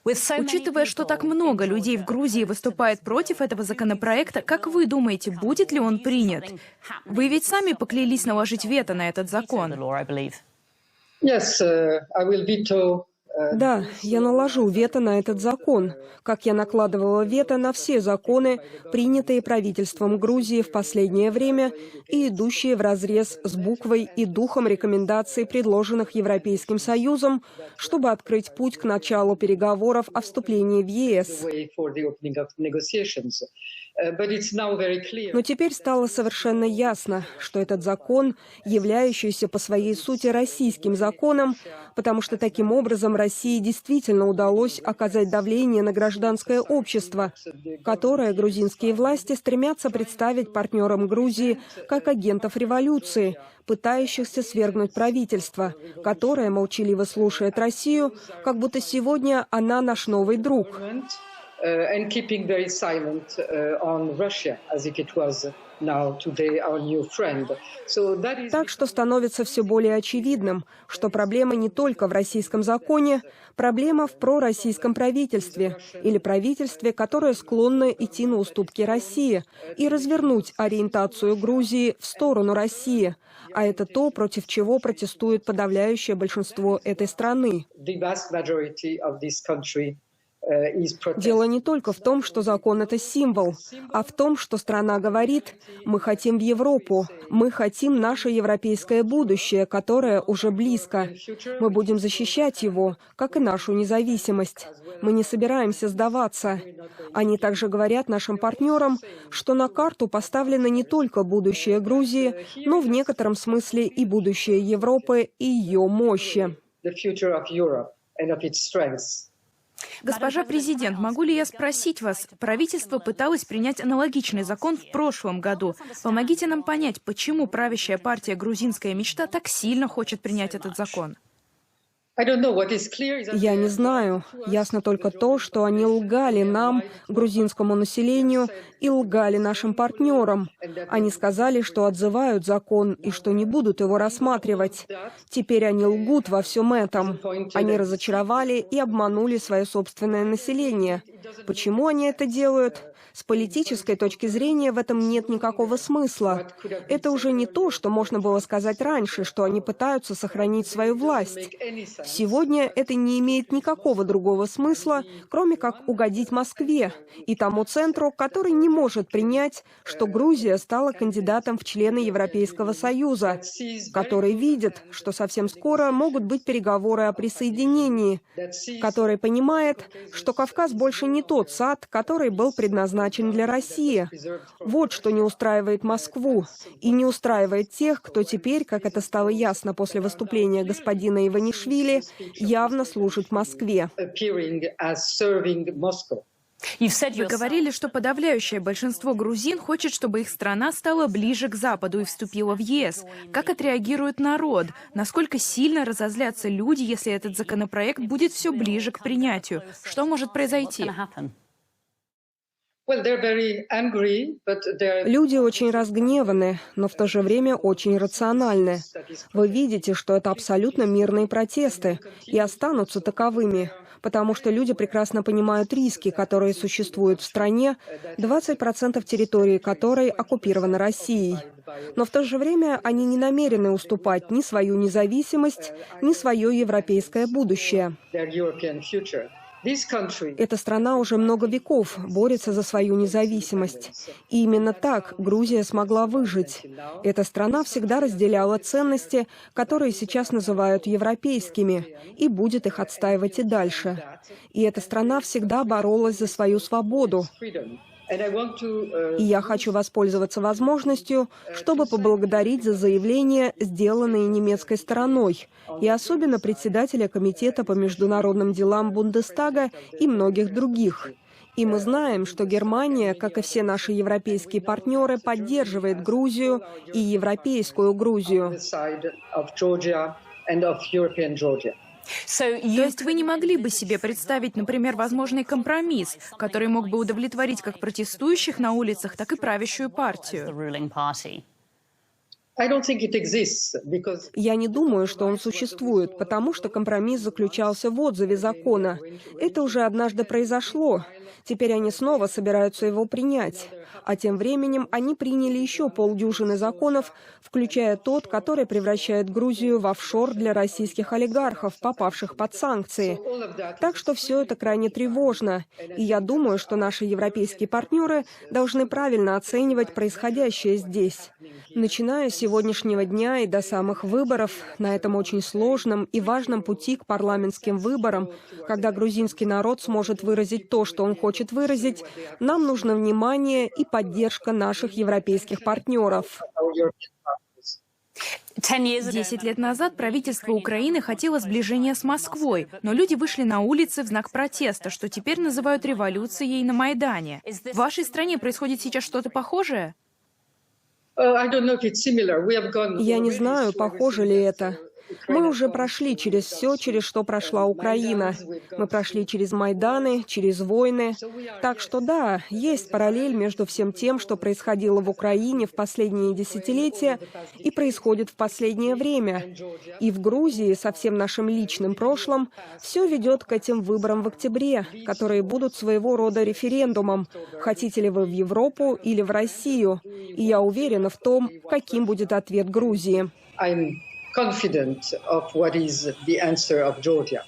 Учитывая, что так много людей в Грузии выступает против этого законопроекта, как вы думаете, будет ли он принят? Вы ведь сами поклялись наложить вето на этот закон. Да, я наложу вето на этот закон, как я накладывала вето на все законы, принятые правительством Грузии в последнее время и идущие вразрез с буквой и духом рекомендаций, предложенных Европейским Союзом, чтобы открыть путь к началу переговоров о вступлении в ЕС. Но теперь стало совершенно ясно, что этот закон, являющийся по своей сути российским законом, потому что таким образом России действительно удалось оказать давление на гражданское общество, которое грузинские власти стремятся представить партнерам Грузии как агентов революции, пытающихся свергнуть правительство, которое молчаливо слушает Россию, как будто сегодня она наш новый друг. Так что становится все более очевидным, что проблема не только в российском законе, проблема в пророссийском правительстве или правительстве, которое склонно идти на уступки России и развернуть ориентацию Грузии в сторону России. А это то, против чего протестует подавляющее большинство этой страны. Дело не только в том, что закон – это символ, а в том, что страна говорит: мы хотим в Европу, мы хотим наше европейское будущее, которое уже близко. Мы будем защищать его, как и нашу независимость. Мы не собираемся сдаваться. Они также говорят нашим партнерам, что на карту поставлено не только будущее Грузии, но в некотором смысле и будущее Европы и ее мощи. Госпожа президент, могу ли я спросить вас, правительство пыталось принять аналогичный закон в прошлом году. Помогите нам понять, почему правящая партия «Грузинская мечта» так сильно хочет принять этот закон. Я не знаю. Ясно только то, что они лгали нам, грузинскому населению, и лгали нашим партнерам. Они сказали, что отзывают закон и что не будут его рассматривать. Теперь они лгут во всем этом. Они разочаровали и обманули свое собственное население. Почему они это делают? С политической точки зрения в этом нет никакого смысла. Это уже не то, что можно было сказать раньше, что они пытаются сохранить свою власть. Сегодня это не имеет никакого другого смысла, кроме как угодить Москве и тому центру, который не может принять, что Грузия стала кандидатом в члены Европейского Союза, который видит, что совсем скоро могут быть переговоры о присоединении, который понимает, что Кавказ больше не тот сад, который был предназначен для России. Вот что не устраивает Москву и не устраивает тех, кто теперь, как это стало ясно после выступления господина Иванишвили, явно служит Москве. Вы говорили, что подавляющее большинство грузин хочет, чтобы их страна стала ближе к Западу и вступила в ЕС. Как отреагирует народ? Насколько сильно разозлятся люди, если этот законопроект будет все ближе к принятию? Что может произойти? Люди очень разгневаны, но в то же время очень рациональны. Вы видите, что это абсолютно мирные протесты и останутся таковыми, потому что люди прекрасно понимают риски, которые существуют в стране, 20% территории которой оккупированы Россией. Но в то же время они не намерены уступать ни свою независимость, ни свое европейское будущее. Эта страна уже много веков борется за свою независимость. И именно так Грузия смогла выжить. Эта страна всегда разделяла ценности, которые сейчас называют европейскими, и будет их отстаивать и дальше. И эта страна всегда боролась за свою свободу. И я хочу воспользоваться возможностью, чтобы поблагодарить за заявления, сделанные немецкой стороной, и особенно председателя Комитета по международным делам Бундестага и многих других. И мы знаем, что Германия, как и все наши европейские партнеры, поддерживает Грузию и европейскую Грузию. То есть вы не могли бы себе представить, например, возможный компромисс, который мог бы удовлетворить как протестующих на улицах, так и правящую партию? Я не думаю, что он существует, потому что компромисс заключался в отзыве закона. Это уже однажды произошло. Теперь они снова собираются его принять. А тем временем они приняли еще полдюжины законов, включая тот, который превращает Грузию в офшор для российских олигархов, попавших под санкции. Так что все это крайне тревожно. И я думаю, что наши европейские партнеры должны правильно оценивать происходящее здесь. Начиная с сегодняшнего дня и до самых выборов, на этом очень сложном и важном пути к парламентским выборам, когда грузинский народ сможет выразить то, что он хочет выразить, нам нужно внимание и поддержка наших европейских партнеров. 10 лет назад правительство Украины хотело сближения с Москвой, но люди вышли на улицы в знак протеста, что теперь называют революцией на Майдане. В вашей стране происходит сейчас что-то похожее? Я не знаю, похоже ли это. Мы уже прошли через все, через что прошла Украина. Мы прошли через Майданы, через войны. Так что да, есть параллель между всем тем, что происходило в Украине в последние десятилетия и происходит в последнее время. И в Грузии, со всем нашим личным прошлым, все ведет к этим выборам в октябре, которые будут своего рода референдумом. Хотите ли вы в Европу или в Россию? И я уверена в том, каким будет ответ Грузии. Confident of what is the answer of Georgia.